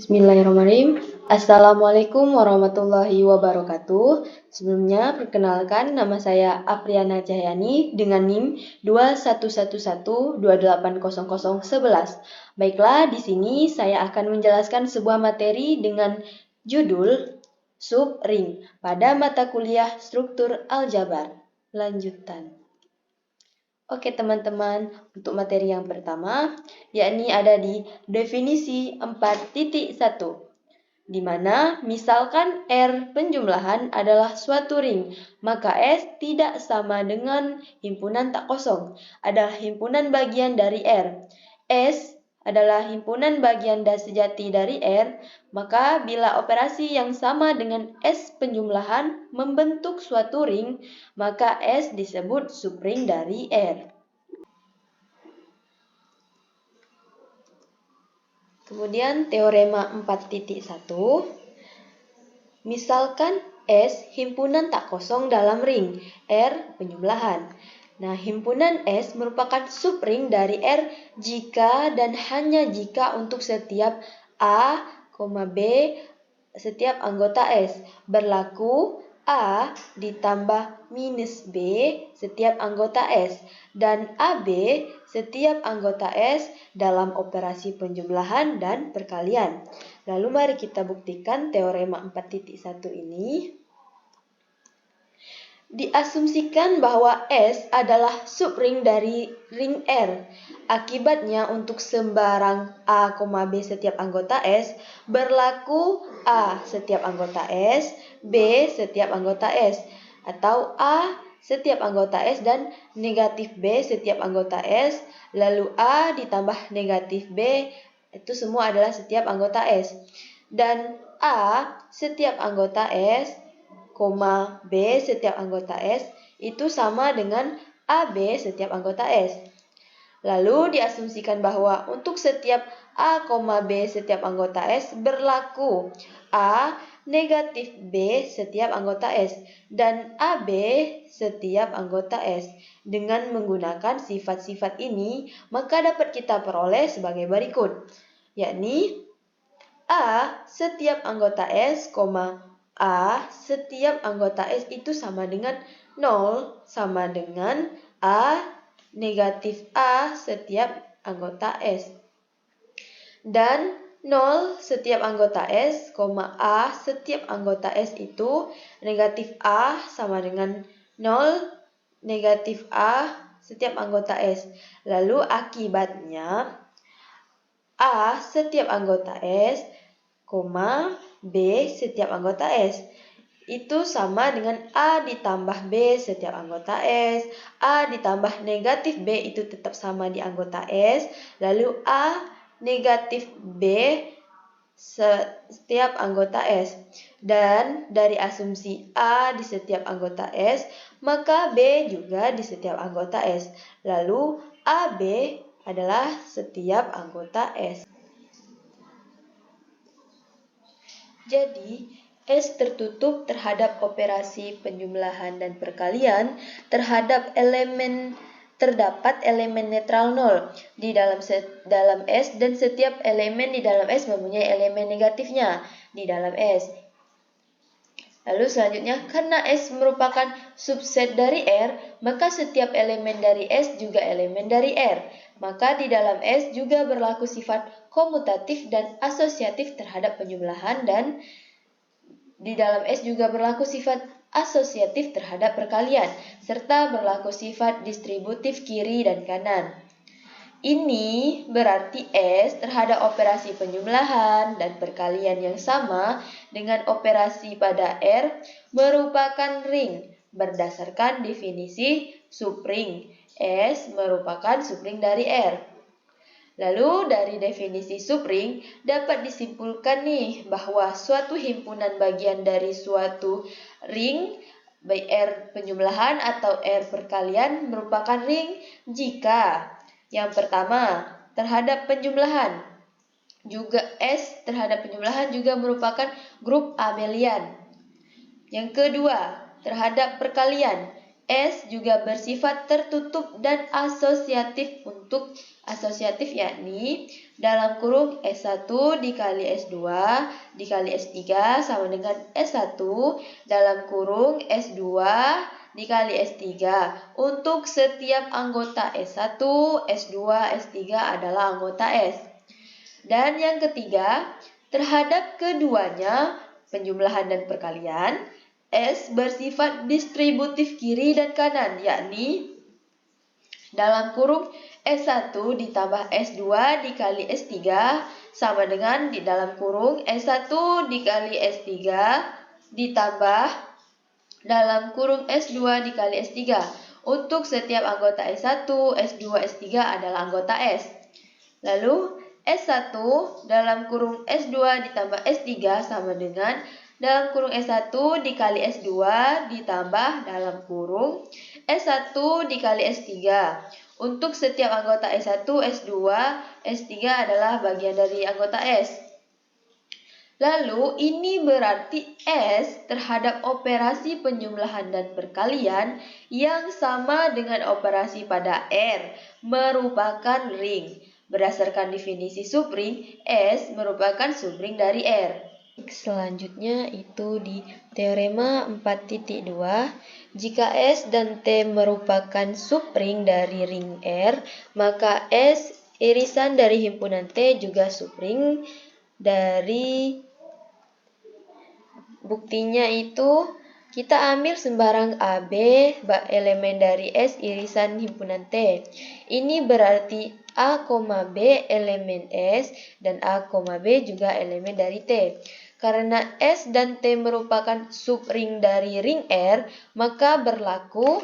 Bismillahirrahmanirrahim. Assalamualaikum warahmatullahi wabarakatuh. Sebelumnya, perkenalkan nama saya Apriana Cahyani dengan NIM 2111280011. Baiklah, di sini saya akan menjelaskan sebuah materi dengan judul Subring pada mata kuliah Struktur Aljabar. Lanjutan. Oke teman-teman, untuk materi yang pertama, yakni ada di definisi 4.1, di mana misalkan R penjumlahan adalah suatu ring, maka S tidak sama dengan himpunan tak kosong, adalah himpunan bagian dari R. S adalah himpunan bagian sejati dari R, maka bila operasi yang sama dengan S penjumlahan membentuk suatu ring, maka S disebut subring dari R. Kemudian teorema 4.1, misalkan S himpunan tak kosong dalam ring, R penjumlahan. Nah, himpunan S merupakan subring dari R jika dan hanya jika untuk setiap A, B setiap anggota S berlaku A ditambah minus B setiap anggota S dan AB setiap anggota S dalam operasi penjumlahan dan perkalian. Lalu mari kita buktikan teorema 4.1 ini. Diasumsikan bahwa S adalah subring dari ring R. Akibatnya untuk sembarang A, B setiap anggota S berlaku A setiap anggota S, B setiap anggota S, atau A setiap anggota S dan negatif B setiap anggota S, lalu A ditambah negatif B, itu semua adalah setiap anggota S. Dan A setiap anggota S, B setiap anggota S itu sama dengan AB setiap anggota S. Lalu diasumsikan bahwa untuk setiap A, B setiap anggota S berlaku A negatif B setiap anggota S dan AB setiap anggota S. Dengan menggunakan sifat-sifat ini, maka dapat kita peroleh sebagai berikut, yakni A setiap anggota S, A setiap anggota S itu sama dengan 0 sama dengan A negatif A setiap anggota S. Dan 0 setiap anggota S, A setiap anggota S itu negatif A sama dengan 0 negatif A setiap anggota S. Lalu akibatnya A setiap anggota S, B setiap anggota S itu sama dengan A ditambah B setiap anggota S. A ditambah negatif B itu tetap sama di anggota S. Lalu A negatif B setiap anggota S. Dan dari asumsi A di setiap anggota S, maka B juga di setiap anggota S. Lalu AB adalah setiap anggota S. Jadi, S tertutup terhadap operasi penjumlahan dan perkalian terhadap terdapat elemen netral 0 di dalam S dan setiap elemen di dalam S mempunyai elemen negatifnya di dalam S. Lalu selanjutnya, karena S merupakan subset dari R, maka setiap elemen dari S juga elemen dari R. Maka di dalam S juga berlaku sifat komutatif dan asosiatif terhadap penjumlahan dan di dalam S juga berlaku sifat asosiatif terhadap perkalian, serta berlaku sifat distributif kiri dan kanan. Ini berarti S terhadap operasi penjumlahan dan perkalian yang sama dengan operasi pada R merupakan ring berdasarkan definisi subring. S merupakan subring dari R. Lalu dari definisi subring dapat disimpulkan nih bahwa suatu himpunan bagian dari suatu ring baik R penjumlahan atau R perkalian merupakan ring jika yang pertama terhadap penjumlahan juga S terhadap penjumlahan juga merupakan grup abelian. Yang kedua terhadap perkalian S juga bersifat tertutup dan asosiatif. Untuk asosiatif yakni dalam kurung S1 dikali S2 dikali S3 sama dengan S1 dalam kurung S2 dikali S3. Untuk setiap anggota S1, S2, S3 adalah anggota S. Dan yang ketiga, terhadap keduanya, penjumlahan dan perkalian, S bersifat distributif kiri dan kanan, yakni dalam kurung S1 ditambah S2 dikali S3 sama dengan di dalam kurung S1 dikali S3 ditambah dalam kurung S2 dikali S3. Untuk setiap anggota S1, S2, S3 adalah anggota S. Lalu S1 dalam kurung S2 ditambah S3 sama dengan dalam kurung S1 dikali S2 ditambah dalam kurung S1 dikali S3. Untuk setiap anggota S1, S2, S3 adalah bagian dari anggota S. Lalu ini berarti S terhadap operasi penjumlahan dan perkalian yang sama dengan operasi pada R merupakan ring. Berdasarkan definisi subring, S merupakan subring dari R. Selanjutnya itu di teorema 4.2, jika S dan T merupakan subring dari ring R, maka S irisan dari himpunan T juga subring dari. Buktinya itu kita ambil sembarang AB elemen dari S irisan himpunan T. Ini berarti A, B elemen S dan A, B juga elemen dari T. Karena S dan T merupakan subring dari ring R, maka berlaku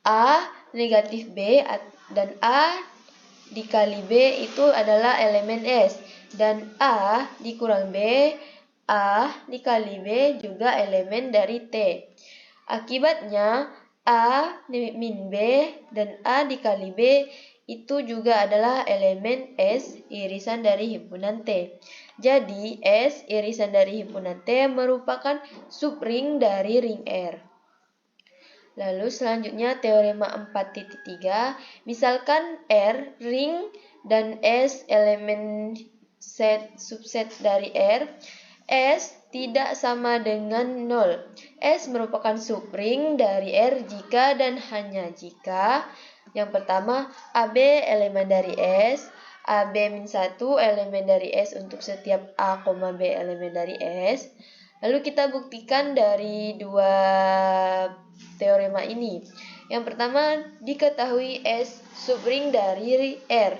A negatif B dan A dikali B itu adalah elemen S. Dan A dikurang B, A dikali B juga elemen dari T. Akibatnya A min B dan A dikali B itu juga adalah elemen S irisan dari himpunan T. Jadi S irisan dari himpunan T merupakan subring dari ring R. Lalu selanjutnya teorema 4.3, misalkan R ring dan S elemen subset dari R, S tidak sama dengan 0. S merupakan subring dari R jika dan hanya jika yang pertama AB elemen dari S, AB-1 elemen dari S untuk setiap A, B elemen dari S. Lalu kita buktikan dari dua teorema ini. Yang pertama, diketahui S subring dari R.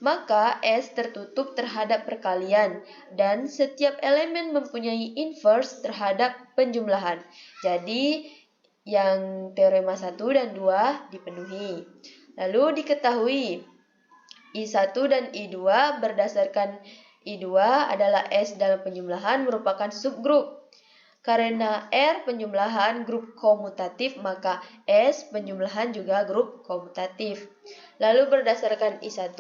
Maka S tertutup terhadap perkalian dan setiap elemen mempunyai inverse terhadap penjumlahan. Jadi yang teorema 1 dan 2 dipenuhi. Lalu diketahui I1 dan I2 berdasarkan I2 adalah S dalam penjumlahan merupakan subgrup. Karena R penjumlahan grup komutatif, maka S penjumlahan juga grup komutatif. Lalu berdasarkan I1,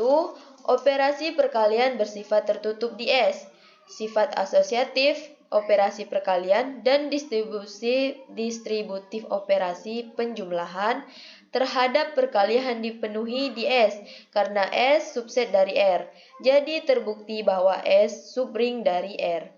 operasi perkalian bersifat tertutup di S, sifat asosiatif, operasi perkalian, dan distributif operasi penjumlahan terhadap perkalian dipenuhi di S, karena S subset dari R. Jadi terbukti bahwa S subring dari R.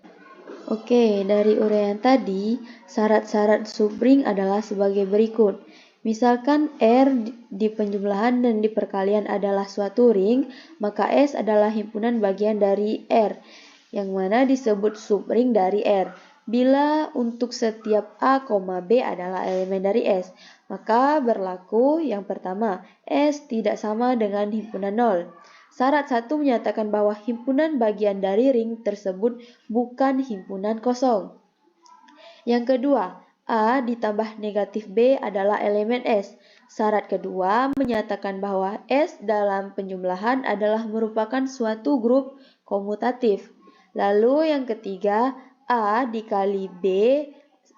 Oke, dari uraian tadi, syarat-syarat subring adalah sebagai berikut. Misalkan R di penjumlahan dan di perkalian adalah suatu ring, maka S adalah himpunan bagian dari R, yang mana disebut subring dari R. Bila untuk setiap A, B adalah elemen dari S, maka berlaku yang pertama, S tidak sama dengan himpunan 0. Syarat 1 menyatakan bahwa himpunan bagian dari ring tersebut bukan himpunan kosong. Yang kedua, A ditambah negatif B adalah elemen S. Syarat kedua menyatakan bahwa S dalam penjumlahan adalah merupakan suatu grup komutatif. Lalu yang ketiga, A dikali B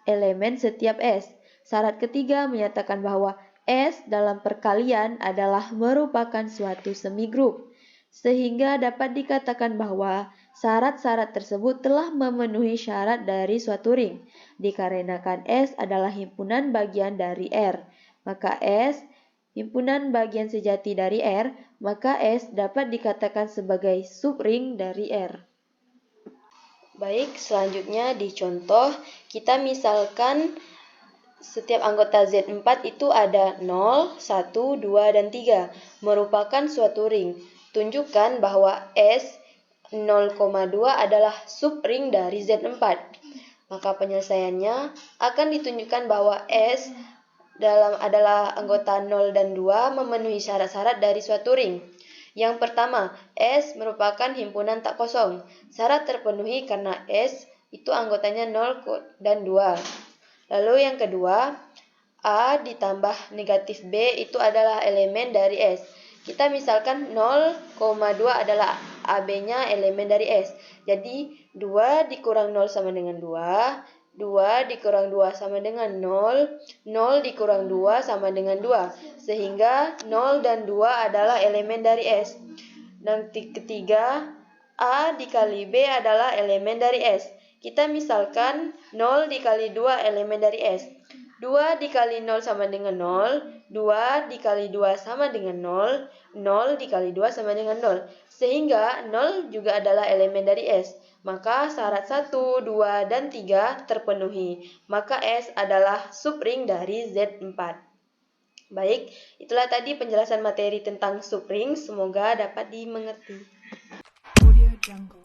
elemen setiap S. Syarat ketiga menyatakan bahwa S dalam perkalian adalah merupakan suatu semigrup. Sehingga dapat dikatakan bahwa Syarat-syarat tersebut telah memenuhi syarat dari suatu ring. Dikarenakan S adalah himpunan bagian dari R, maka S himpunan bagian sejati dari R, maka S dapat dikatakan sebagai subring dari R. Baik, selanjutnya di contoh, kita misalkan setiap anggota Z4 itu ada 0, 1, 2, dan 3, merupakan suatu ring. Tunjukkan bahwa S 0,2 adalah subring dari Z4. Maka penyelesaiannya akan ditunjukkan bahwa S adalah anggota 0 dan 2 memenuhi syarat-syarat dari suatu ring. Yang pertama, S merupakan himpunan tak kosong. Syarat terpenuhi karena S itu anggotanya 0 dan 2. Lalu yang kedua, A ditambah negatif B itu adalah elemen dari S. Kita misalkan 0,2 adalah AB-nya elemen dari S. Jadi 2 dikurang 0 sama dengan 2, 2 dikurang 2 sama dengan 0, 0 dikurang 2 sama dengan 2. Sehingga 0 dan 2 adalah elemen dari S. Dan ketiga, A dikali B adalah elemen dari S. Kita misalkan 0 dikali 2 elemen dari S. 2 dikali 0 sama dengan 0, 2 dikali 2 sama dengan 0, 0 dikali 2 sama dengan 0. Sehingga 0 juga adalah elemen dari S. Maka syarat 1, 2, dan 3 terpenuhi. Maka S adalah subring dari Z4. Baik, itulah tadi penjelasan materi tentang subring. Semoga dapat dimengerti. Audio Jungle.